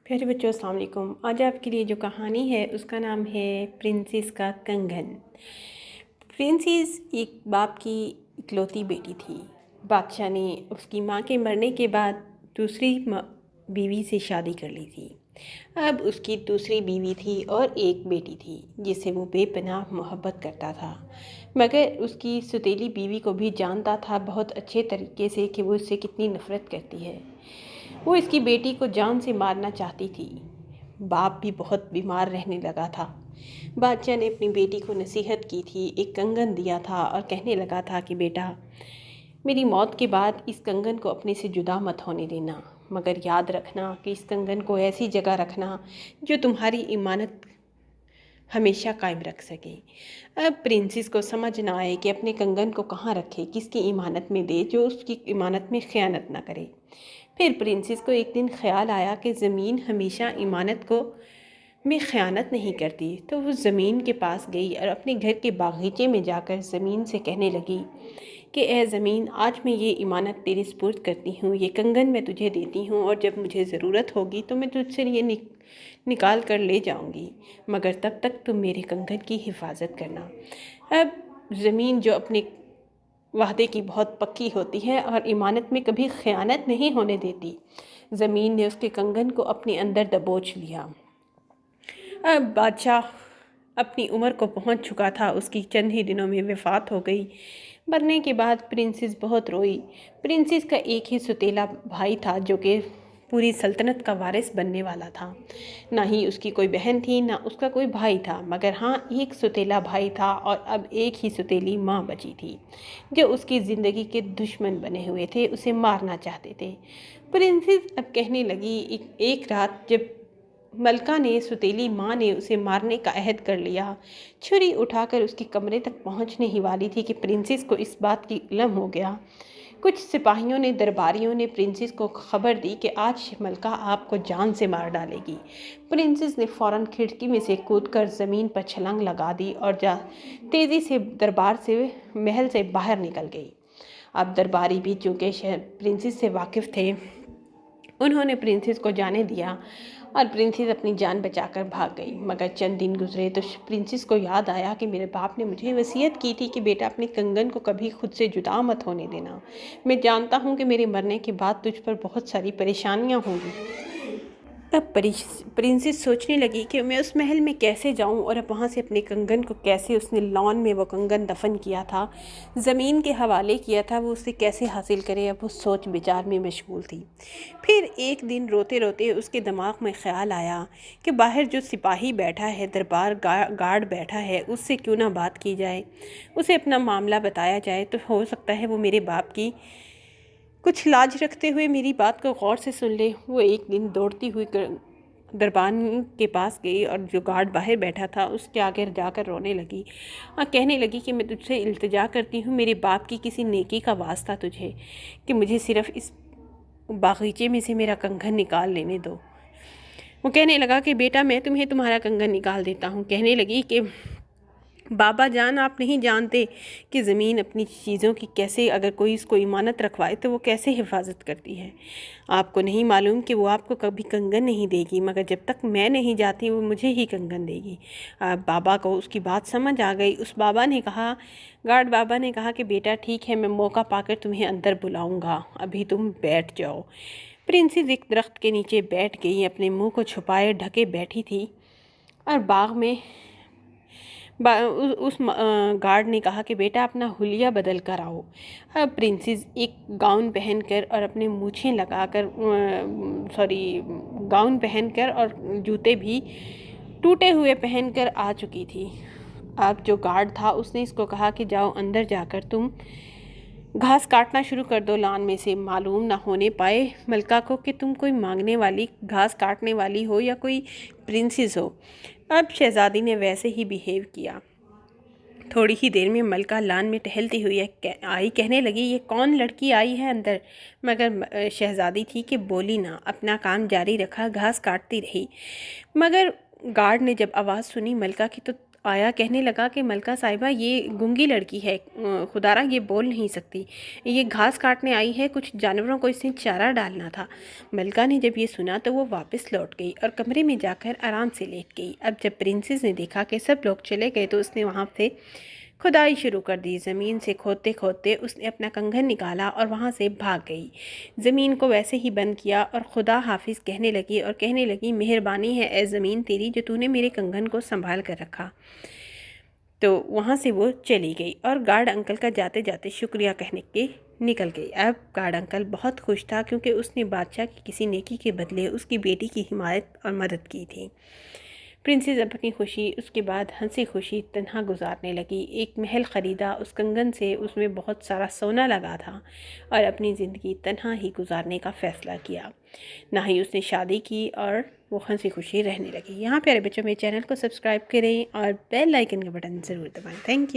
پیارے بچوں السلام علیکم۔ آج آپ کے لیے جو کہانی ہے اس کا نام ہے پرنسس کا کنگن۔ پرنسس ایک باپ کی اکلوتی بیٹی تھی۔ بادشاہ نے اس کی ماں کے مرنے کے بعد دوسری بیوی سے شادی کر لی تھی۔ اب اس کی دوسری بیوی تھی اور ایک بیٹی تھی جس سے وہ بے پناہ محبت کرتا تھا، مگر اس کی سوتیلی بیوی کو بھی جانتا تھا بہت اچھے طریقے سے کہ وہ اس سے کتنی نفرت کرتی ہے۔ وہ اس کی بیٹی کو جان سے مارنا چاہتی تھی۔ باپ بھی بہت بیمار رہنے لگا تھا۔ بادشاہ نے اپنی بیٹی کو نصیحت کی تھی، ایک کنگن دیا تھا اور کہنے لگا تھا کہ بیٹا میری موت کے بعد اس کنگن کو اپنے سے جدا مت ہونے دینا، مگر یاد رکھنا کہ اس کنگن کو ایسی جگہ رکھنا جو تمہاری امانت ہمیشہ قائم رکھ سکے۔ اب پرنسس کو سمجھ نہ آئے کہ اپنے کنگن کو کہاں رکھے، کس کی امانت میں دے جو اس کی امانت میں خیانت نہ کرے۔ پھر پرنسس کو ایک دن خیال آیا کہ زمین ہمیشہ امانت میں خیانت نہیں کرتی، تو وہ زمین کے پاس گئی اور اپنے گھر کے باغیچے میں جا کر زمین سے کہنے لگی کہ اے زمین، آج میں یہ امانت تیرے سپرد کرتی ہوں، یہ کنگن میں تجھے دیتی ہوں، اور جب مجھے ضرورت ہوگی تو میں تجھ سے یہ نکال کر لے جاؤں گی، مگر تب تک تم میرے کنگن کی حفاظت کرنا۔ اب زمین جو اپنے وعدے کی بہت پکی ہوتی ہے اور امانت میں کبھی خیانت نہیں ہونے دیتی، زمین نے اس کے کنگن کو اپنے اندر دبوچ لیا۔ اب بادشاہ اپنی عمر کو پہنچ چکا تھا، اس کی چند ہی دنوں میں وفات ہو گئی۔ مرنے کے بعد پرنسس بہت روئی۔ پرنسس کا ایک ہی سوتیلا بھائی تھا جو کہ پوری سلطنت کا وارث بننے والا تھا۔ نہ ہی اس کی کوئی بہن تھی، نہ اس کا کوئی بھائی تھا، مگر ہاں ایک سوتیلا بھائی تھا اور اب ایک ہی سوتیلی ماں بچی تھی جو اس کی زندگی کے دشمن بنے ہوئے تھے، اسے مارنا چاہتے تھے۔ پرنسس اب کہنے لگی، ایک رات جب ملکہ نے سوتیلی ماں نے اسے مارنے کا عہد کر لیا، چھری اٹھا کر اس کے کمرے تک پہنچنے ہی والی تھی کہ پرنسس کو اس بات کی علم ہو گیا۔ کچھ سپاہیوں نے، درباریوں نے پرنسس کو خبر دی کہ آج ملکہ آپ کو جان سے مار ڈالے گی۔ پرنسس نے فوراً کھڑکی میں سے کود کر زمین پر چھلانگ لگا دی اور تیزی سے دربار سے، محل سے باہر نکل گئی۔ اب درباری بھی چونکہ پرنسس سے واقف تھے، انہوں نے پرنسس کو جانے دیا اور پرنسس اپنی جان بچا کر بھاگ گئی۔ مگر چند دن گزرے تو پرنسس کو یاد آیا کہ میرے باپ نے مجھے وصیت کی تھی کہ بیٹا اپنے کنگن کو کبھی خود سے جدا مت ہونے دینا۔ میں جانتا ہوں کہ میرے مرنے کے بعد تجھ پر بہت ساری پریشانیاں ہوں گی۔ اب پرنسس سوچنے لگی کہ میں اس محل میں کیسے جاؤں اور اب وہاں سے اپنے کنگن کو کیسے، اس نے لان میں وہ کنگن دفن کیا تھا، زمین کے حوالے کیا تھا، وہ اسے کیسے حاصل کرے، اب وہ سوچ بچار میں مشغول تھی۔ پھر ایک دن روتے روتے اس کے دماغ میں خیال آیا کہ باہر جو سپاہی بیٹھا ہے، دربار گارڈ بیٹھا ہے، اس سے کیوں نہ بات کی جائے، اسے اپنا معاملہ بتایا جائے، تو ہو سکتا ہے وہ میرے باپ کی کچھ لاج رکھتے ہوئے میری بات کو غور سے سن لے۔ وہ ایک دن دوڑتی ہوئی دربان کے پاس گئی اور جو گارڈ باہر بیٹھا تھا اس کے آگے جا کر رونے لگی اور کہنے لگی کہ میں تجھ سے التجا کرتی ہوں، میرے باپ کی کسی نیکی کا واسطہ تجھے، کہ مجھے صرف اس باغیچے میں سے میرا کنگن نکال لینے دو۔ وہ کہنے لگا کہ بیٹا میں تمہیں تمہارا کنگن نکال دیتا ہوں۔ کہنے لگی کہ بابا جان، آپ نہیں جانتے کہ زمین اپنی چیزوں کی کیسے، اگر کوئی اس کو امانت رکھوائے تو وہ کیسے حفاظت کرتی ہے۔ آپ کو نہیں معلوم کہ وہ آپ کو کبھی کنگن نہیں دے گی، مگر جب تک میں نہیں جاتی وہ مجھے ہی کنگن دے گی۔ بابا کو اس کی بات سمجھ آ گئی۔ اس بابا نے کہا، گارڈ بابا نے کہا کہ بیٹا ٹھیک ہے، میں موقع پا کر تمہیں اندر بلاؤں گا، ابھی تم بیٹھ جاؤ۔ پرنسس ایک درخت کے نیچے بیٹھ گئی، اپنے منہ کو چھپائے ڈھکے بیٹھی تھی اور باغ میں اس گارڈ نے کہا کہ بیٹا اپنا حلیہ بدل کر آؤ۔ اب پرنسس ایک گاؤن پہن کر اور اپنے مونچھیں لگا کر گاؤن پہن کر اور جوتے بھی ٹوٹے ہوئے پہن کر آ چکی تھی۔ اب جو گارڈ تھا اس نے اس کو کہا کہ جاؤ اندر جا کر تم گھاس کاٹنا شروع کر دو، لان میں سے معلوم نہ ہونے پائے ملکہ کو کہ تم کوئی مانگنے والی، گھاس کاٹنے والی ہو یا کوئی پرنسس ہو۔ اب شہزادی نے ویسے ہی بیہیو کیا۔ تھوڑی ہی دیر میں ملکہ لان میں ٹہلتی ہوئی آئی، کہنے لگی یہ کون لڑکی آئی ہے اندر، مگر شہزادی تھی کہ بولی نہ، اپنا کام جاری رکھا، گھاس کاٹتی رہی۔ مگر گارڈ نے جب آواز سنی ملکہ کی تو آیا، کہنے لگا کہ ملکہ صاحبہ یہ گونگی لڑکی ہے، خدا را یہ بول نہیں سکتی، یہ گھاس کاٹنے آئی ہے، کچھ جانوروں کو اس نے چارہ ڈالنا تھا۔ ملکہ نے جب یہ سنا تو وہ واپس لوٹ گئی اور کمرے میں جا کر آرام سے لیٹ گئی۔ اب جب پرنسس نے دیکھا کہ سب لوگ چلے گئے تو اس نے وہاں سے کھدائی شروع کر دی۔ زمین سے کھودتے کھودتے اس نے اپنا کنگھن نکالا اور وہاں سے بھاگ گئی۔ زمین کو ویسے ہی بند کیا اور خدا حافظ کہنے لگی مہربانی ہے اے زمین تیری جو تو نے میرے کنگھن کو سنبھال کر رکھا۔ تو وہاں سے وہ چلی گئی اور گارڈ انکل کا جاتے جاتے شکریہ کہنے کے نکل گئی۔ اب گارڈ انکل بہت خوش تھا کیونکہ اس نے بادشاہ کی کسی نیکی کے بدلے اس کی بیٹی کی حمایت اور مدد کی تھی۔ پرنسس اپنی خوشی اس کے بعد ہنسی خوشی تنہا گزارنے لگی۔ ایک محل خریدا، اس کنگن سے اس میں بہت سارا سونا لگا تھا اور اپنی زندگی تنہا ہی گزارنے کا فیصلہ کیا۔ نہ ہی اس نے شادی کی اور وہ ہنسی خوشی رہنے لگی۔ یہاں پیارے بچوں، میرے چینل کو سبسکرائب کریں اور بیل آئیکن کا بٹن ضرور دبائیں۔ Thank you.